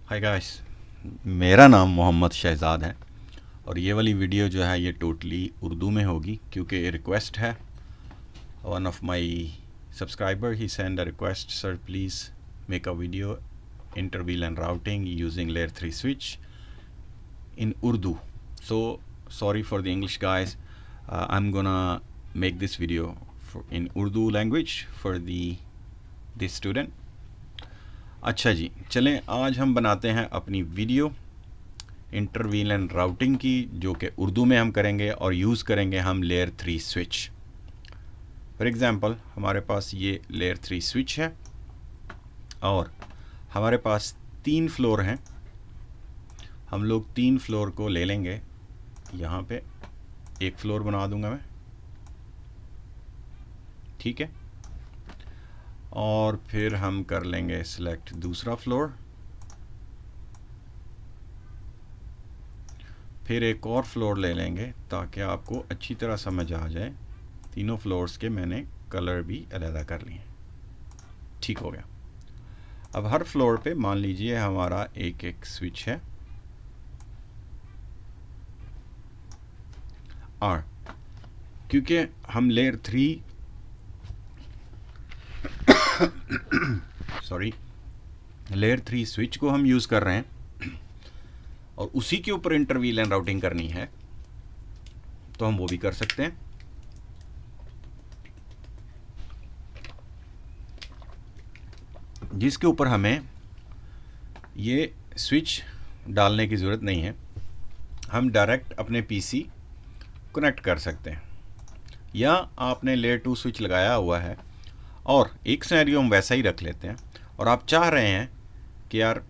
Hi guys, मेरा नाम मोहम्मद शहज़ाद है और ये वाली वीडियो जो है ये टोटली उर्दू में होगी क्योंकि रिक्वेस्ट है। One of my subscriber he send a request, sir please make a video inter VLAN routing using layer 3 switch in Urdu. So sorry for the English guys. I'm gonna make this video in Urdu language for this student. अच्छा जी, चलें आज हम बनाते हैं अपनी video inter VLAN routing की, जो कि उर्दू में हम करेंगे और यूज़ करेंगे हम लेयर 3 स्विच। फॉर एग्ज़ाम्पल हमारे पास ये लेयर 3 स्विच है और हमारे पास 3 फ्लोर हैं। हम लोग 3 फ्लोर को ले लेंगे। यहाँ पे एक फ्लोर बना दूंगा मैं, ठीक है। और फिर हम कर लेंगे सिलेक्ट दूसरा फ्लोर, फिर एक और फ्लोर ले लेंगे ताकि आपको अच्छी तरह समझ आ जाए। तीनों फ्लोर्स के मैंने कलर भी अलग कर लिए, ठीक हो गया। अब हर फ्लोर पे मान लीजिए हमारा एक एक स्विच है और क्योंकि हम लेयर 3 सॉरी लेयर 3 स्विच को हम यूज़ कर रहे हैं और उसी के ऊपर इंटर VLAN राउटिंग करनी है तो हम वो भी कर सकते हैं। जिसके ऊपर हमें ये स्विच डालने की ज़रूरत नहीं है, हम डायरेक्ट अपने PC कनेक्ट कर सकते हैं। या आपने लेयर 2 स्विच लगाया हुआ है और एक सिनेरियो हम वैसा ही रख लेते हैं और आप चाह रहे हैं कि यार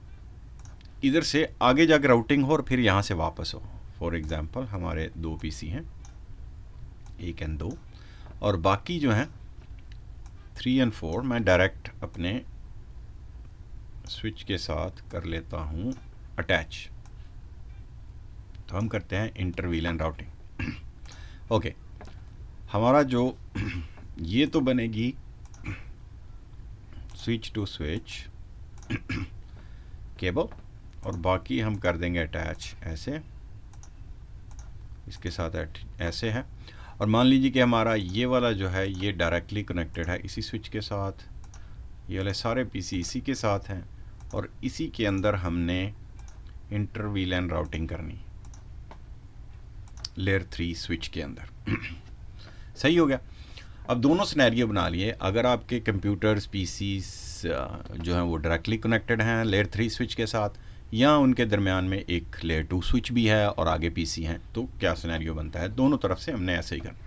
इधर से आगे जाकर राउटिंग हो और फिर यहाँ से वापस हो। फॉर एग्ज़ाम्पल हमारे 2 PC हैं, 1 और 2, और बाकी जो हैं 3 और 4 मैं डायरेक्ट अपने स्विच के साथ कर लेता हूँ अटैच। तो हम करते हैं इंटर VLAN राउटिंग। ओके, हमारा जो ये तो बनेगी स्विच टू स्विच केबल और बाकी हम कर देंगे अटैच ऐसे, इसके साथ ऐसे है। और मान लीजिए कि हमारा ये वाला जो है ये डायरेक्टली कनेक्टेड है इसी स्विच के साथ, ये वाले सारे PC इसी के साथ हैं और इसी के अंदर हमने इंटर VLAN राउटिंग करनी लेयर 3 स्विच के अंदर। सही हो गया। अब दोनों सिनेरियो बना लिए। अगर आपके कंप्यूटर्स PCs जो हैं वो डायरेक्टली कनेक्टेड हैं लेयर 3 स्विच के साथ या उनके दरमियान में एक लेयर 2 स्विच भी है और आगे PC हैं, तो क्या सिनेरियो बनता है। दोनों तरफ से हमने ऐसे ही करना।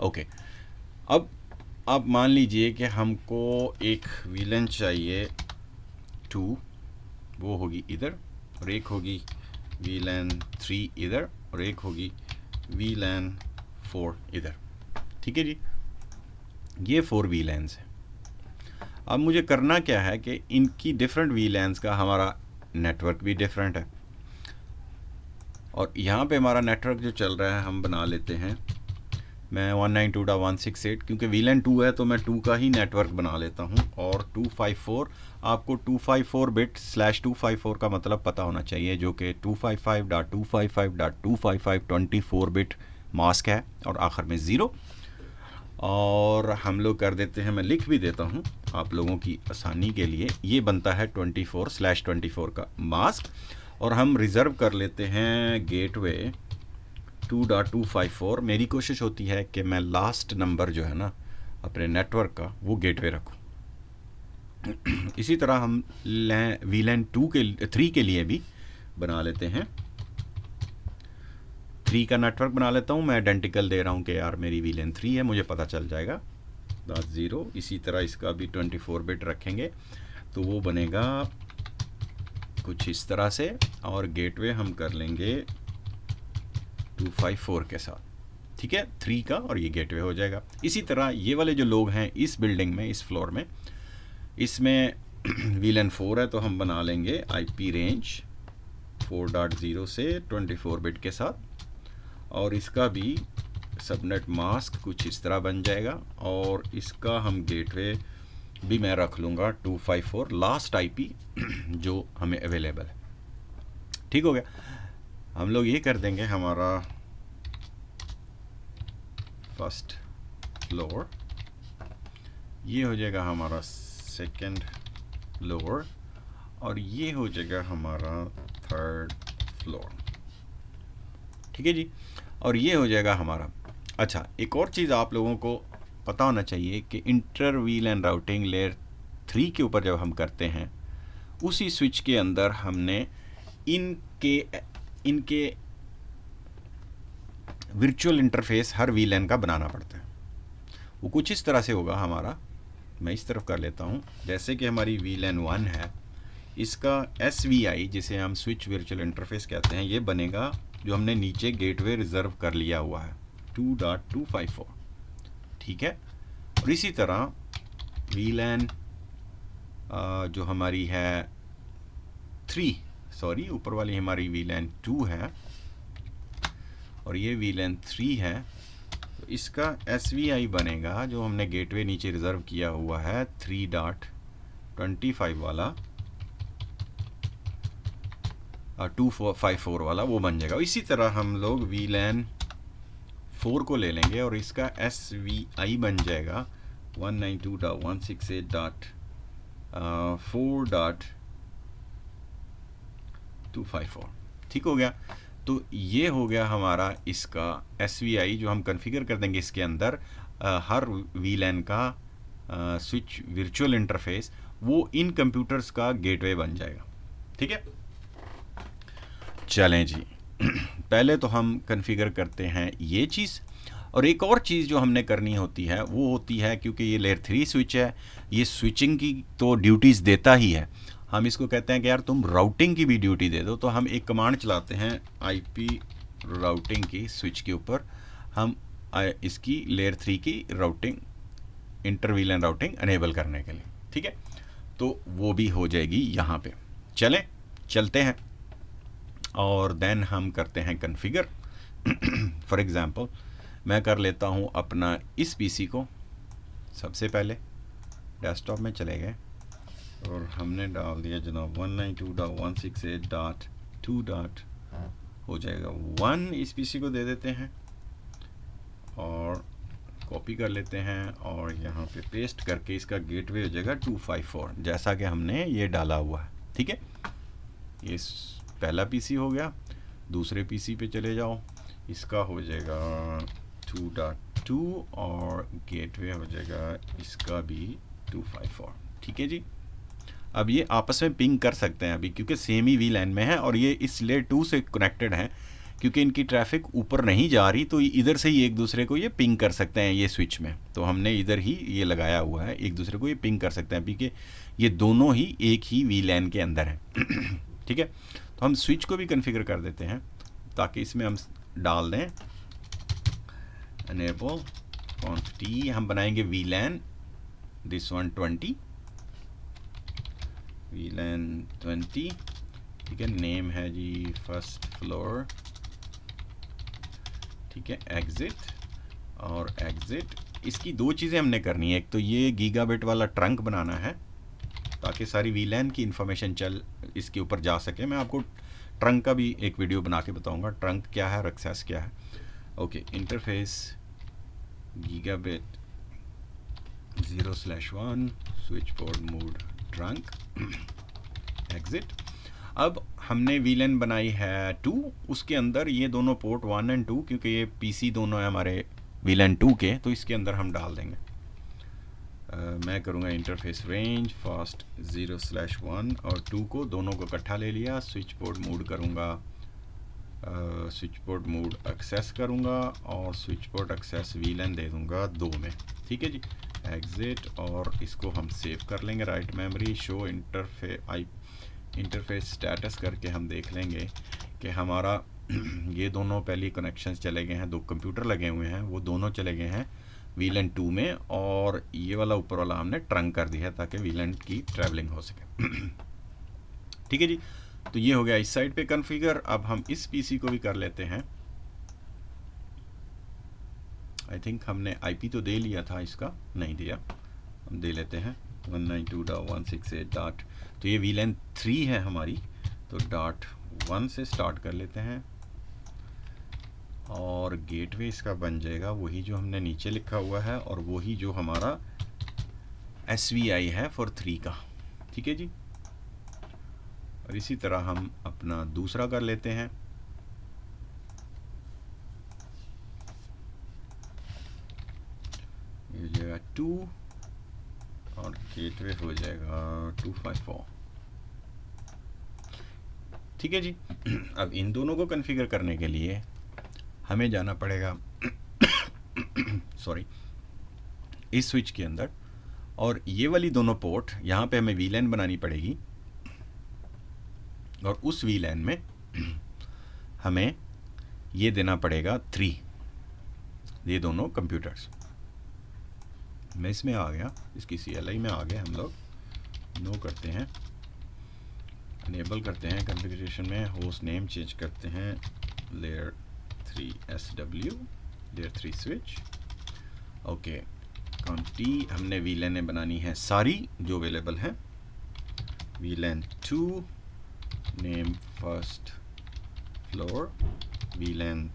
ओके, अब आप मान लीजिए कि हमको एक VLAN चाहिए 2, वो होगी इधर, और एक होगी VLAN 3 इधर, और एक होगी VLAN 4 इधर, ठीक है जी। ये 4 VLANs हैं। अब मुझे करना क्या है कि इनकी डिफरेंट VLANs का हमारा नेटवर्क भी डिफरेंट है और यहाँ पे हमारा नेटवर्क जो चल रहा है हम बना लेते हैं, मैं 192.168 क्योंकि VLAN 2 है तो मैं 2 का ही नेटवर्क बना लेता हूँ। और 254, आपको 254 बिट /254 का मतलब पता होना चाहिए, जो कि 255.255.255 24 बिट मास्क है और आखिर में 0। और हम लोग कर देते हैं, मैं लिख भी देता हूँ आप लोगों की आसानी के लिए, ये बनता है 24/24 का मास्क। और हम रिज़र्व कर लेते हैं गेटवे 2.254। मेरी कोशिश होती है कि मैं लास्ट नंबर जो है ना अपने नेटवर्क का वो गेटवे रखूँ। इसी तरह हम VLAN 3 के लिए भी बना लेते हैं। 3 का नेटवर्क बना लेता हूँ मैं, आइडेंटिकल दे रहा हूँ कि यार मेरी VLAN 3 है, मुझे पता चल जाएगा 0। इसी तरह इसका भी 24 बिट रखेंगे तो वो बनेगा कुछ इस तरह से, और गेटवे हम कर लेंगे 254 के साथ, ठीक है, 3 का, और ये गेटवे हो जाएगा। इसी तरह ये वाले जो लोग हैं इस बिल्डिंग में, इस फ्लोर में, इसमें VLAN 4 है तो हम बना लेंगे IP रेंज 4.0 से 24 बिट के साथ, और इसका भी सबनेट मास्क कुछ इस तरह बन जाएगा। और इसका हम गेटवे भी मैं रख लूँगा 254 लास्ट IP जो हमें अवेलेबल है। ठीक हो गया। हम लोग ये कर देंगे, हमारा फर्स्ट फ्लोर, ये हो जाएगा हमारा सेकंड फ्लोर, और ये हो जाएगा हमारा थर्ड फ्लोर। ठीक है जी, और ये हो जाएगा हमारा। अच्छा, एक और चीज़ आप लोगों को पता होना चाहिए कि इंटर वीलन राउटिंग लेयर 3 के ऊपर जब हम करते हैं, उसी स्विच के अंदर हमने इनके वर्चुअल इंटरफेस हर वीलन का बनाना पड़ता है। वो कुछ इस तरह से होगा हमारा, मैं इस तरफ कर लेता हूँ। जैसे कि हमारी वीलन 1 है, इसका SVI जिसे हम स्विच वर्चुअल इंटरफेस कहते हैं, ये बनेगा जो हमने नीचे गेटवे रिजर्व कर लिया हुआ है 2.254। ठीक है, और इसी तरह वीलन जो हमारी है 3, सॉरी ऊपर वाली हमारी वीलन 2 है और ये वीलन 3 है, तो इसका SVI बनेगा जो हमने गेटवे नीचे रिजर्व किया हुआ है 3.25 वाला 254 वाला, वो बन जाएगा। इसी तरह हम लोग वीलन 4 को ले लेंगे और इसका SVI बन जाएगा 192.168.4.254। ठीक हो गया। तो ये हो गया हमारा इसका SVI जो हम कॉन्फ़िगर कर देंगे इसके अंदर हर वीलन का स्विच वर्चुअल इंटरफेस, वो इन कंप्यूटर्स का गेटवे बन जाएगा। ठीक है, चलें जी। पहले तो हम कॉन्फ़िगर करते हैं ये चीज़, और एक और चीज़ जो हमने करनी होती है वो होती है, क्योंकि ये लेयर 3 स्विच है, ये स्विचिंग की तो ड्यूटीज़ देता ही है, हम इसको कहते हैं कि यार तुम राउटिंग की भी ड्यूटी दे दो। तो हम एक कमांड चलाते हैं IP राउटिंग की, स्विच के ऊपर हम इसकी लेयर 3 की routing, inter VLAN routing enable करने के लिए। ठीक है, तो वो भी हो जाएगी यहाँ पे। चलते हैं और देन हम करते हैं कॉन्फ़िगर। फॉर एग्ज़ाम्पल मैं कर लेता हूँ अपना इस PC को, सबसे पहले डेस्कटॉप में चले गए और हमने डाल दिया जनाब 192.168.2. हो जाएगा 1, इस PC को दे देते हैं और कॉपी कर लेते हैं और यहाँ पे पेस्ट करके इसका गेटवे हो जाएगा 254, जैसा कि हमने ये डाला हुआ है। ठीक है, ये पहला PC हो गया। दूसरे PC पे चले जाओ, इसका हो जाएगा 2.2 और गेटवे हो जाएगा इसका भी 254। ठीक है जी, अब ये आपस में पिंग कर सकते हैं अभी, क्योंकि सेम ही वीलन में है और ये इस लेयर 2 से कनेक्टेड है। क्योंकि इनकी ट्रैफिक ऊपर नहीं जा रही, तो इधर से ही एक दूसरे को ये पिंग कर सकते हैं ये स्विच में। तो हमने इधर ही ये लगाया हुआ है, एक दूसरे को ये पिंग कर सकते हैं, क्योंकि ये दोनों ही एक ही वीलन के अंदर हैं। ठीक है, तो हम स्विच को भी कॉन्फ़िगर कर देते हैं ताकि इसमें हम डाल दें enable conf t, हम बनाएंगे VLAN this one 20, VLAN 20। ठीक है, नेम है जी फर्स्ट फ्लोर। ठीक है, एग्जिट और एग्जिट, इसकी दो चीज़ें हमने करनी है। एक तो ये गीगाबिट वाला ट्रंक बनाना है ताकि सारी VLAN की इंफॉर्मेशन इसके ऊपर जा सके। मैं आपको ट्रंक का भी एक वीडियो बना के बताऊंगा, ट्रंक क्या है और एक्सेस क्या है। Okay, interface gigabit 0/1 switch port mode trunk exit. अब हमने VLAN बनाई है 2, उसके अंदर ये दोनों पोर्ट 1 और 2, क्योंकि ये PC दोनों है हमारे VLAN 2 के, तो इसके अंदर हम डाल देंगे। मैं करूँगा इंटरफेस रेंज फास्ट 0/1 और 2 को दोनों को इकट्ठा ले लिया। स्विच पोर्ट मोड करूँगा, स्विच पोर्ट मोड एक्सेस करूँगा और स्विच पोर्ट एक्सेस VLAN दे दूँगा 2 में। ठीक है जी, एग्जिट और इसको हम सेव कर लेंगे। Write memory show interface status करके हम देख लेंगे कि हमारा ये दोनों पहले कनेक्शंस चले गए हैं, 2 कंप्यूटर लगे हुए हैं, वो दोनों चले गए हैं VLAN 2 में, और ये वाला ऊपर वाला हमने ट्रंक कर दिया ताकि VLAN की ट्रैवलिंग हो सके। ठीक है जी, तो ये हो गया इस साइड पे कॉन्फ़िगर। अब हम इस PC को भी कर लेते हैं। आई थिंक हमने IP तो दे लिया था, इसका नहीं दिया, हम दे लेते हैं 192.168. तो ये VLAN 3 है हमारी, तो 1 से स्टार्ट कर लेते हैं और गेटवे इसका बन जाएगा वही जो हमने नीचे लिखा हुआ है और वही जो हमारा SVI है फॉर 3 का। ठीक है जी। और इसी तरह हम अपना दूसरा कर लेते हैं। ये हो जाएगा 2 और गेटवे हो जाएगा 254। ठीक है जी। अब इन दोनों को कॉन्फ़िगर करने के लिए हमें जाना पड़ेगा सॉरी इस स्विच के अंदर, और ये वाली दोनों पोर्ट यहाँ पे हमें VLAN बनानी पड़ेगी और उस VLAN में हमें ये देना पड़ेगा 3, ये दोनों कंप्यूटर्स। मैं इसमें आ गया, इसकी CLI में आ गए हम लोग। नो करते हैं, इनेबल करते हैं कॉन्फ़िगरेशन में, होस्ट नेम चेंज करते हैं layer 3 SW layer 3 switch. Okay, कॉन्टी हमने VLAN बनानी है सारी जो अवेलेबल हैं। VLAN 2 name first floor, VLAN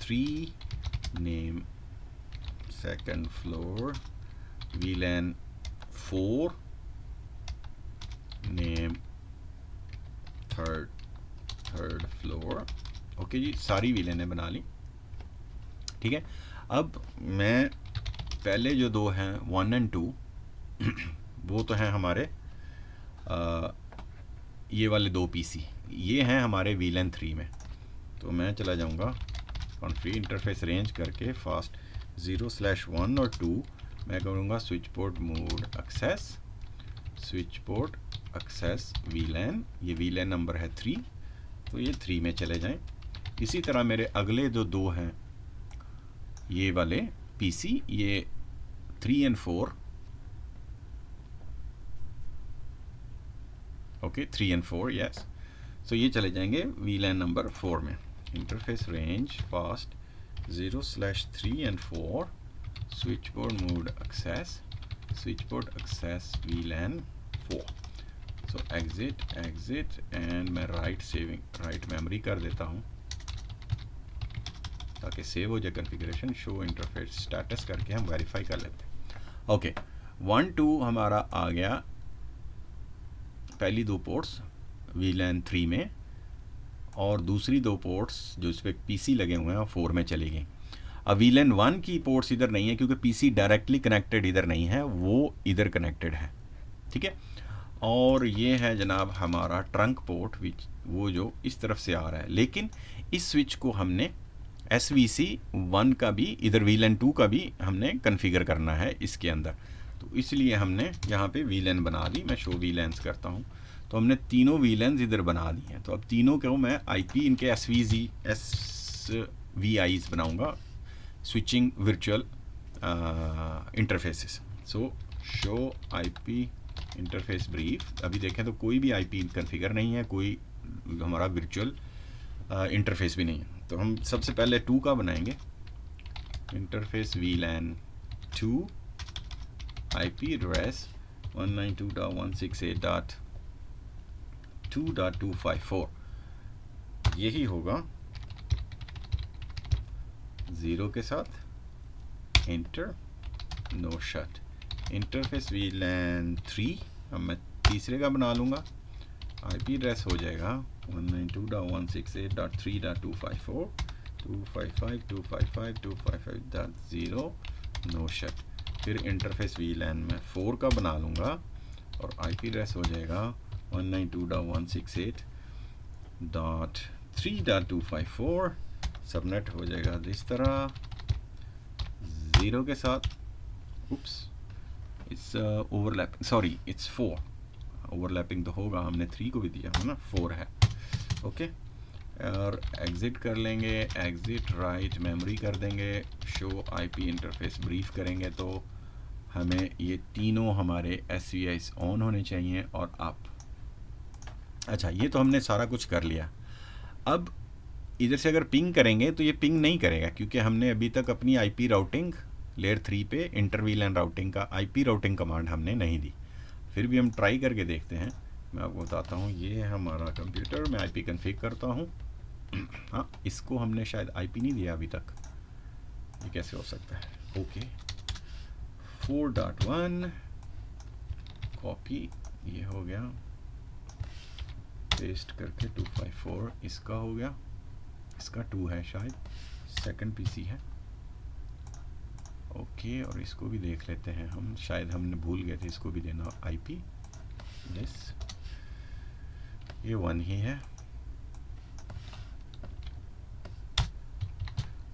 3 name second floor, VLAN 4 name third floor. Okay जी, सारी VLAN बना ली। ठीक है। अब मैं पहले जो दो हैं 1 और 2 वो तो हैं हमारे ये वाले 2 PC, ये हैं हमारे VLAN 3 में। तो मैं चला जाऊंगा कॉन्फ़िग इंटरफेस रेंज करके फास्ट 0/1 और 2 मैं करूँगा switch port mode access, switch port access VLAN, ये VLAN नंबर है 3, तो ये 3 में चले जाएं। इसी तरह मेरे अगले जो 2 हैं ये वाले PC, ये 3 और 4, ओके 3 और 4 यस, सो ये चले जाएंगे VLAN नंबर 4 में। इंटरफेस रेंज फास्ट 0/3 और 4 switch port mode access, switch port access VLAN 4। So exit and मैं राइट मेमोरी कर देता हूँ ताकि सेव हो जाए कॉन्फ़िगरेशन। शो इंटरफेस स्टेटस करके हम वेरीफाई कर लेते हैं। ओके 1 2 हमारा आ गया पहली 2 पोर्ट्स VLAN 3 में, और दूसरी 2 पोर्ट्स जो इस पर PC लगे हुए हैं 4 में चली गई। अब VLAN 1 की पोर्ट्स इधर नहीं है क्योंकि PC डायरेक्टली कनेक्टेड इधर नहीं है, वो इधर कनेक्टेड है। ठीक है। और ये है जनाब हमारा ट्रंक पोर्ट वो जो इस तरफ से आ रहा है, लेकिन इस स्विच को हमने SVC 1 का भी, इधर VLAN 2 का भी हमने कॉन्फ़िगर करना है इसके अंदर, तो इसलिए हमने यहाँ पे VLAN बना दी। मैं शो VLANs करता हूँ, तो हमने तीनों VLANs इधर बना दी हैं। तो अब तीनों को मैं IP इनके SVIs बनाऊँगा, स्विचिंग वर्चुअल इंटरफेसेस। सो शो IP इंटरफेस ब्रीफ। अभी देखें तो कोई भी IP कॉन्फ़िगर नहीं है, कोई हमारा वर्चुअल इंटरफेस भी नहीं है। तो हम सबसे पहले 2 का बनाएंगे, इंटरफेस VLAN 2 IP एड्रेस 192.168.2.254, यही होगा 0 के साथ, inter, no shut. Interface VLAN 3 अब मैं तीसरे का बना लूँगा, IP एड्रेस हो जाएगा 192.168.3.254, 255.255.255.0, नो शट। फिर इंटरफेस VLAN में 4 का बना लूँगा और IP एड्रेस हो जाएगा 192.168.3.254, सबनेट हो जाएगा इस तरह 0 के साथ, oops it's overlapping, sorry it's 4, overlapping तो होगा, हमने 3 को भी दिया है ना, 4 है। ओके, और एग्ज़िट कर लेंगे, एग्ज़िट राइट मेमोरी कर देंगे, शो IP इंटरफेस ब्रीफ करेंगे तो हमें ये तीनों हमारे SVIs ऑन होने चाहिए और अप। अच्छा, ये तो हमने सारा कुछ कर लिया। अब इधर से अगर पिंग करेंगे तो ये पिंग नहीं करेगा क्योंकि हमने अभी तक अपनी IP राउटिंग लेयर 3 पे इंटर VLAN राउटिंग का IP राउटिंग कमांड हमने नहीं दी। फिर भी हम ट्राई करके देखते हैं मैं आपको बताता हूँ। ये है हमारा कंप्यूटर, मैं आईपी कॉन्फ़िगर करता हूँ। हाँ, इसको हमने शायद आईपी नहीं दिया अभी तक, ये कैसे हो सकता है। ओके 4.1 कॉपी, ये हो गया, पेस्ट करके 254 इसका हो गया, इसका 2 है शायद, सेकंड पीसी है। ओके और इसको भी देख लेते हैं हम, शायद हमने भूल गए थे इसको भी देना आईपी। यस ये 1 ही है।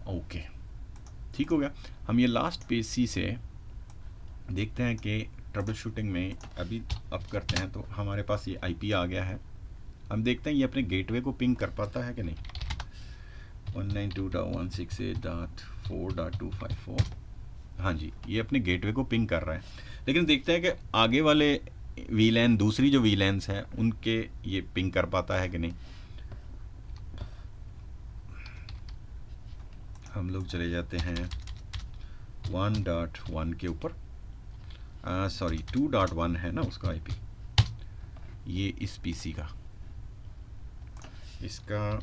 ओके ठीक हो गया। हम ये लास्ट पीसी से देखते हैं कि ट्रबल शूटिंग में अभी अब करते हैं, तो हमारे पास ये आईपी आ गया है। हम देखते हैं ये अपने गेटवे को पिंग कर पाता है कि नहीं। 192.168.4.254, हाँ जी ये अपने गेटवे को पिंग कर रहा है। लेकिन देखते हैं कि आगे वाले वीलैन, दूसरी जो वीलैन्स है उनके ये पिंग कर पाता है कि नहीं। हम लोग चले जाते हैं 1.1 के ऊपर, सॉरी 2.1 है ना उसका आईपी, ये इस पीसी का, इसका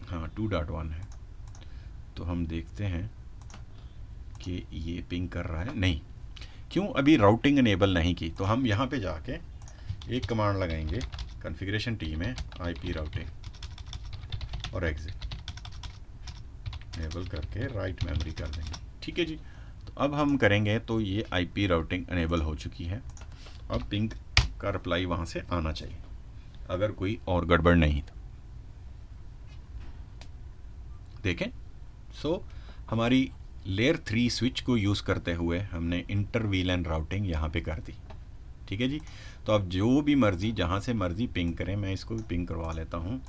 हाँ 2.1 है। तो हम देखते हैं कि ये पिंग कर रहा है नहीं, क्यों, अभी राउटिंग इनेबल नहीं की। तो हम यहाँ पे जाके एक कमांड लगाएंगे कॉन्फ़िगरेशन टी में, आईपी राउटिंग और एग्जिट इनेबल करके राइट मेमोरी कर देंगे। ठीक है जी, तो अब हम करेंगे तो ये आईपी राउटिंग इनेबल हो चुकी है। अब पिंग का रिप्लाई वहाँ से आना चाहिए अगर कोई और गड़बड़ नहीं तो। देखें हमारी लेयर 3 स्विच को यूज़ करते हुए हमने इंटर वीलैन राउटिंग यहाँ पे कर दी। ठीक है जी, तो अब जो भी मर्ज़ी जहाँ से मर्ज़ी पिंग करें, मैं इसको भी पिंग करवा लेता हूँ।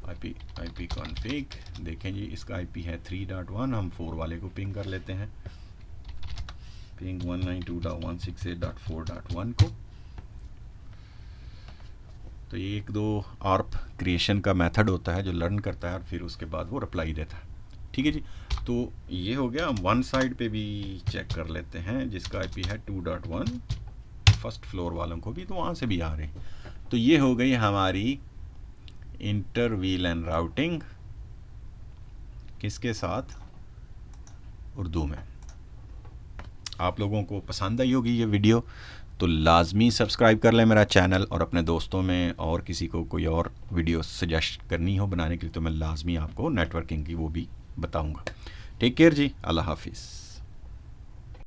आईपी कॉन्फ़िग, देखें जी इसका आईपी है 3.1, हम 4 वाले को पिंग कर लेते हैं, पिंग 192.168.4.1 को। तो ये 1-2 आर्प क्रिएशन का मेथड होता है जो लर्न करता है और फिर उसके बाद वो रिप्लाई देता है। ठीक है जी, तो ये हो गया। हम वन साइड पे भी चेक कर लेते हैं जिसका आईपी है 2.1, फर्स्ट फ्लोर वालों को भी, तो वहाँ से भी आ रहे हैं। तो ये हो गई हमारी इंटर वीलैन राउटिंग, किसके साथ, उर्दू में। आप लोगों को पसंद आई होगी ये वीडियो, तो लाजमी सब्सक्राइब कर लें मेरा चैनल, और अपने दोस्तों में और किसी को कोई और वीडियो सजेस्ट करनी हो बनाने के लिए तो मैं लाजमी आपको नेटवर्किंग की वो भी बताऊंगा। टेक केयर जी, अल्लाह हाफिज़।